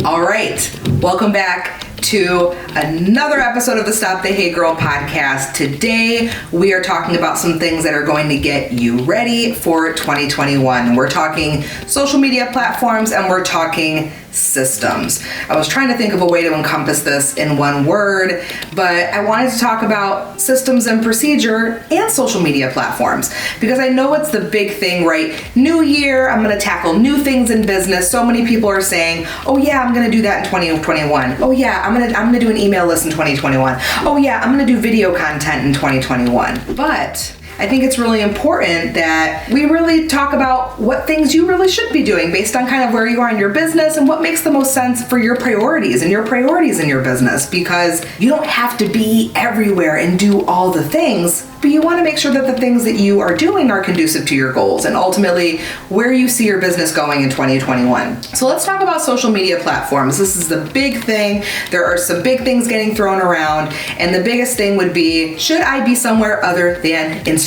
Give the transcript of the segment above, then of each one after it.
All right, welcome back to another episode of the Stop the Hate Girl podcast. Today, we are talking about some things that are going to get you ready for 2021. We're talking social media platforms and we're talking systems. I was trying to think of a way to encompass this in one word, but I wanted to talk about systems and procedure and social media platforms because I know it's the big thing, right? New year, I'm going to tackle new things in business. So many people are saying, oh yeah, I'm going to do that in 2021. Oh yeah, I'm going to do an email list in 2021. Oh yeah, I'm going to do video content in 2021. But I think it's really important that we really talk about what things you really should be doing based on kind of where you are in your business and what makes the most sense for your priorities in your business, because you don't have to be everywhere and do all the things, but you want to make sure that the things that you are doing are conducive to your goals and ultimately where you see your business going in 2021. So let's talk about social media platforms. This is the big thing. There are some big things getting thrown around, and the biggest thing would be, should I be somewhere other than Instagram?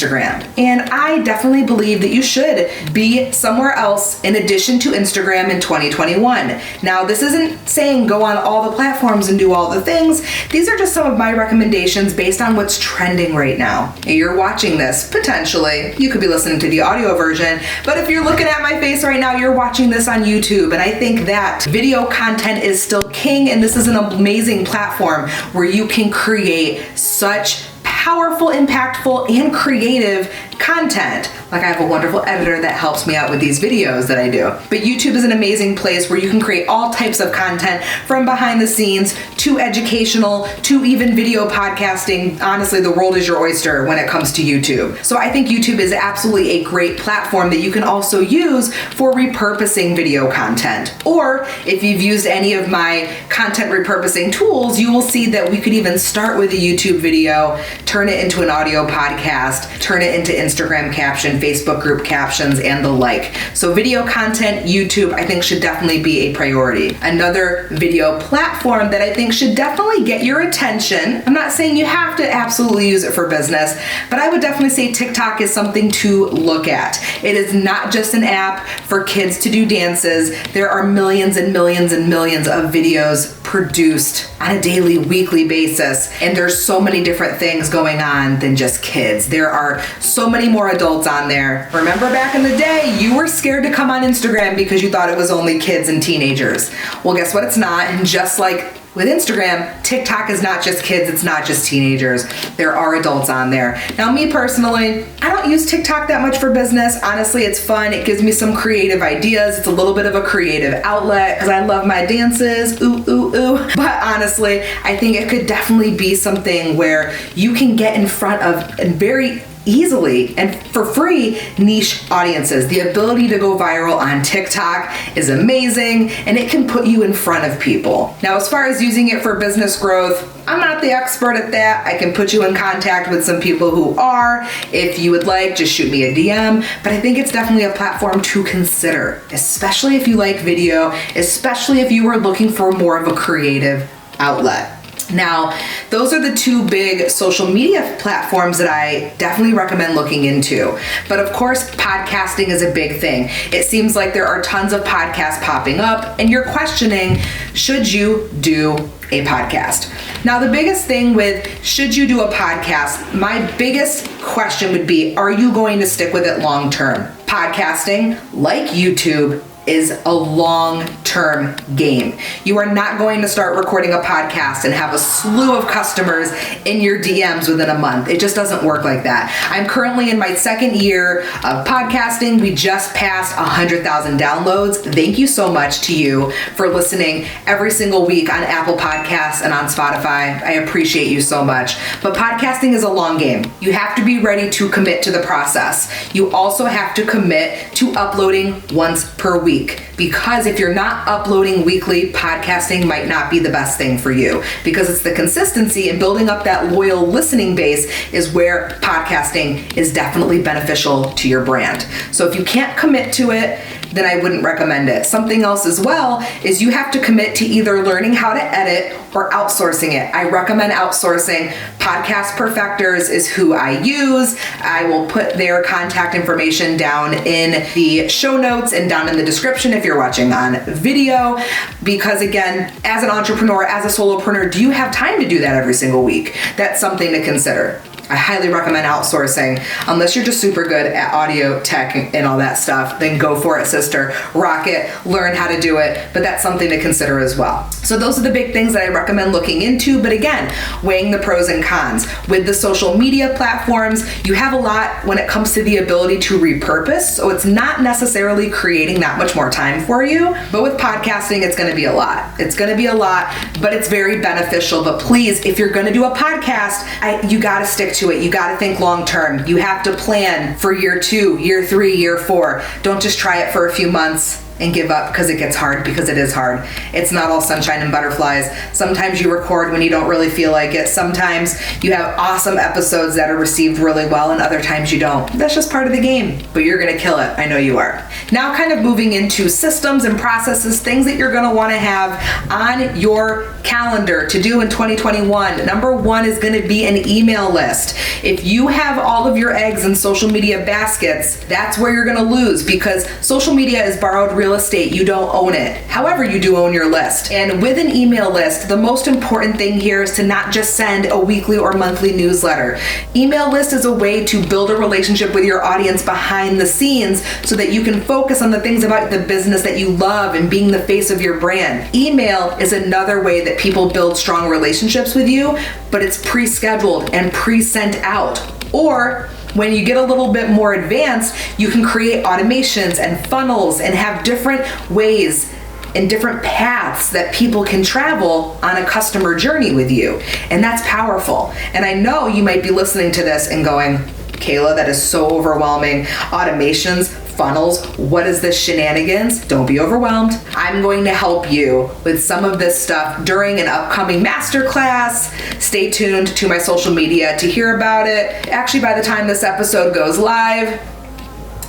And I definitely believe that you should be somewhere else in addition to Instagram in 2021. Now, this isn't saying go on all the platforms and do all the things. These are just some of my recommendations based on what's trending right now. You're watching this, potentially. You could be listening to the audio version, but if you're looking at my face right now, you're watching this on YouTube, and I think that video content is still king, and this is an amazing platform where you can create such powerful, impactful, and creative content. Like, I have a wonderful editor that helps me out with these videos that I do. But YouTube is an amazing place where you can create all types of content, from behind the scenes to educational to even video podcasting. Honestly, the world is your oyster when it comes to YouTube. So I think YouTube is absolutely a great platform that you can also use for repurposing video content. Or if you've used any of my content repurposing tools, you will see that we could even start with a YouTube video, turn it into an audio podcast, turn it into Instagram caption, Facebook group captions, and the like. So video content, YouTube, I think should definitely be a priority. Another video platform that I think should definitely get your attention, I'm not saying you have to absolutely use it for business, but I would definitely say TikTok is something to look at. It is not just an app for kids to do dances. There are millions and millions and millions of videos produced on a daily, weekly basis, and there's so many different things going on than just kids. There are so many more adults on there. Remember back in the day, you were scared to come on Instagram because you thought it was only kids and teenagers. Well, guess what? It's not. And just like with Instagram, TikTok is not just kids, it's not just teenagers. There are adults on there. Now, me personally, I don't use TikTok that much for business. Honestly, it's fun. It gives me some creative ideas. It's a little bit of a creative outlet because I love my dances, ooh, ooh, ooh. But honestly, I think it could definitely be something where you can get in front of very easily and for free niche audiences. The ability to go viral on TikTok is amazing, and it can put you in front of people. Now, as far as using it for business growth, I'm not the expert at that. I can put you in contact with some people who are. If you would like, just shoot me a DM. But I think it's definitely a platform to consider, especially if you like video, especially if you are looking for more of a creative outlet. Now, those are the two big social media platforms that I definitely recommend looking into. But of course, podcasting is a big thing. It seems like there are tons of podcasts popping up, and you're questioning, should you do a podcast? Now, the biggest thing with should you do a podcast, my biggest question would be, are you going to stick with it long term? Podcasting, like YouTube, is a long-term game. You are not going to start recording a podcast and have a slew of customers in your DMs within a month. It just doesn't work like that. I'm currently in my second year of podcasting. We just passed 100,000 downloads. Thank you so much to you for listening every single week on Apple Podcasts and on Spotify. I appreciate you so much. But podcasting is a long game. You have to be ready to commit to the process. You also have to commit to uploading once per week. Because if you're not uploading weekly, podcasting might not be the best thing for you, because it's the consistency and building up that loyal listening base is where podcasting is definitely beneficial to your brand. So if you can't commit to it, then I wouldn't recommend it. Something else as well is you have to commit to either learning how to edit or outsourcing it. I recommend outsourcing. Podcast Perfectors is who I use. I will put their contact information down in the show notes and down in the description description if you're watching on video, because again, as an entrepreneur, as a solopreneur, do you have time to do that every single week? That's something to consider. I highly recommend outsourcing. Unless you're just super good at audio tech and all that stuff, then go for it, sister. Rock it, learn how to do it, but that's something to consider as well. So those are the big things that I recommend looking into, but again, weighing the pros and cons. With the social media platforms, you have a lot when it comes to the ability to repurpose, so it's not necessarily creating that much more time for you, but with podcasting, it's gonna be a lot. It's gonna be a lot, but it's very beneficial. But please, if you're gonna do a podcast, you gotta stick to it. You got to think long term. You have to plan for year 2, year 3, year 4. Don't just try it for a few months and give up because it gets hard, because it is hard. It's not all sunshine and butterflies. Sometimes you record when you don't really feel like it. Sometimes you have awesome episodes that are received really well, and other times you don't. That's just part of the game, but you're gonna kill it. I know you are. Now kind of moving into systems and processes, things that you're gonna wanna have on your calendar to do in 2021. Number 1 is gonna be an email list. If you have all of your eggs in social media baskets, that's where you're gonna lose, because social media is borrowed real estate. You don't own it. However, you do own your list. And with an email list, the most important thing here is to not just send a weekly or monthly newsletter. Email list is a way to build a relationship with your audience behind the scenes so that you can focus on the things about the business that you love and being the face of your brand. Email is another way that people build strong relationships with you, but it's pre-scheduled and pre-sent out. Or when you get a little bit more advanced, you can create automations and funnels and have different ways and different paths that people can travel on a customer journey with you. And that's powerful. And I know you might be listening to this and going, Kayla, that is so overwhelming. Automations, funnels, what is this shenanigans? Don't be overwhelmed. I'm going to help you with some of this stuff during an upcoming masterclass. Stay tuned to my social media to hear about it. Actually, by the time this episode goes live,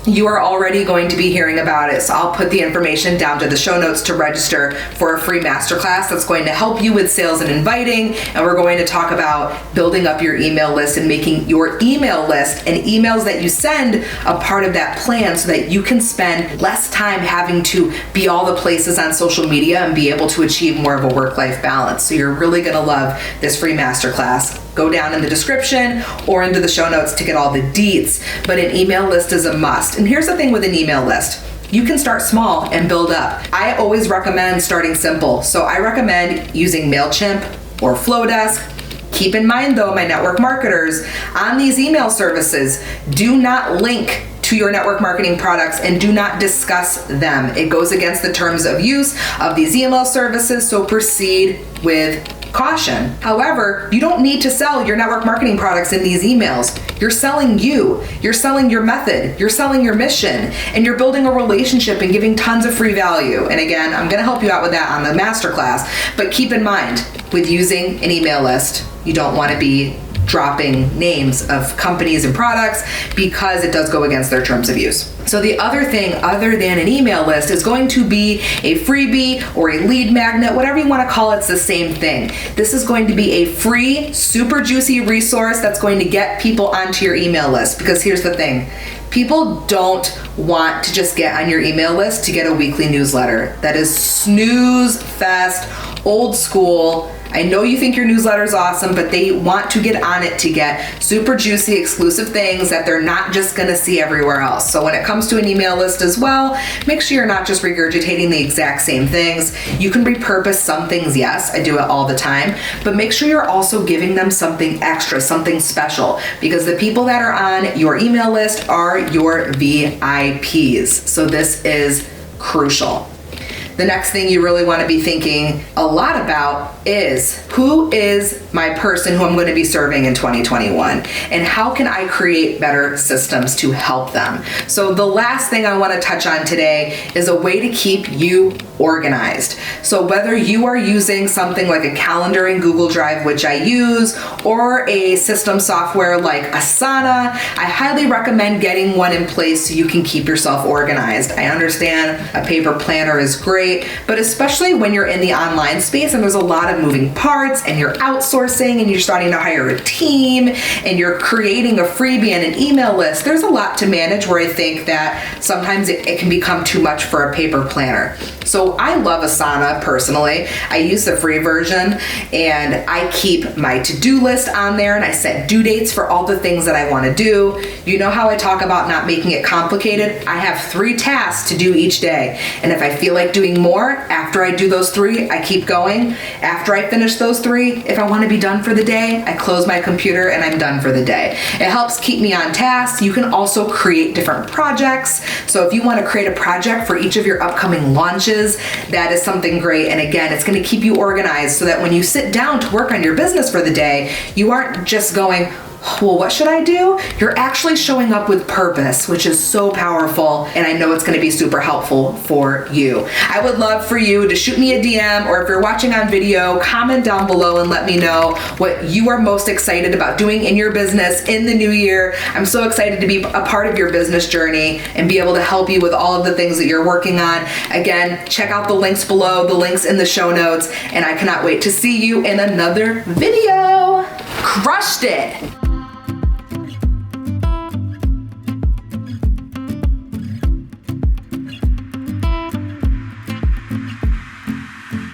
you are already going to be hearing about it. So I'll put the information down to the show notes to register for a free masterclass that's going to help you with sales and inviting. And we're going to talk about building up your email list and making your email list and emails that you send a part of that plan so that you can spend less time having to be all the places on social media and be able to achieve more of a work-life balance. So you're really gonna love this free masterclass. Go down in the description or into the show notes to get all the deets, but an email list is a must. And here's the thing with an email list. You can start small and build up. I always recommend starting simple. So I recommend using MailChimp or Flowdesk. Keep in mind though, my network marketers, on these email services, do not link to your network marketing products and do not discuss them. It goes against the terms of use of these email services, so proceed with caution. However, you don't need to sell your network marketing products in these emails. You're selling you. You're selling your method. You're selling your mission. And you're building a relationship and giving tons of free value. And again, I'm going to help you out with that on the masterclass. But keep in mind, with using an email list, you don't want to be dropping names of companies and products because it does go against their terms of use. So the other thing other than an email list is going to be a freebie or a lead magnet, whatever you want to call it, it's the same thing. This is going to be a free, super juicy resource that's going to get people onto your email list. Because here's the thing, people don't want to just get on your email list to get a weekly newsletter. That is snooze fest, old school. I know you think your newsletter is awesome, but they want to get on it to get super juicy, exclusive things that they're not just gonna see everywhere else. So when it comes to an email list as well, make sure you're not just regurgitating the exact same things. You can repurpose some things, yes, I do it all the time, but make sure you're also giving them something extra, something special, because the people that are on your email list are your VIPs. So this is crucial. The next thing you really want to be thinking a lot about is, who is my person who I'm going to be serving in 2021? And how can I create better systems to help them? So the last thing I want to touch on today is a way to keep you organized. So whether you are using something like a calendar in Google Drive, which I use, or a system software like Asana, I highly recommend getting one in place so you can keep yourself organized. I understand a paper planner is great, great, but especially when you're in the online space and there's a lot of moving parts and you're outsourcing and you're starting to hire a team and you're creating a freebie and an email list, there's a lot to manage where I think that sometimes it can become too much for a paper planner. So I love Asana personally. I use the free version and I keep my to-do list on there and I set due dates for all the things that I want to do. You know how I talk about not making it complicated? I have 3 tasks to do each day. And if I feel like doing more, after I do those 3, I keep going. After I finish those 3, if I want to be done for the day, I close my computer and I'm done for the day. It helps keep me on task. You can also create different projects. So if you want to create a project for each of your upcoming launches, that is something great. And again, it's going to keep you organized so that when you sit down to work on your business for the day, you aren't just going, well, what should I do? You're actually showing up with purpose, which is so powerful, and I know it's going to be super helpful for you. I would love for you to shoot me a DM, or if you're watching on video, comment down below and let me know what you are most excited about doing in your business in the new year. I'm so excited to be a part of your business journey and be able to help you with all of the things that you're working on. Again, check out the links below, the links in the show notes, and I cannot wait to see you in another video. Crushed it!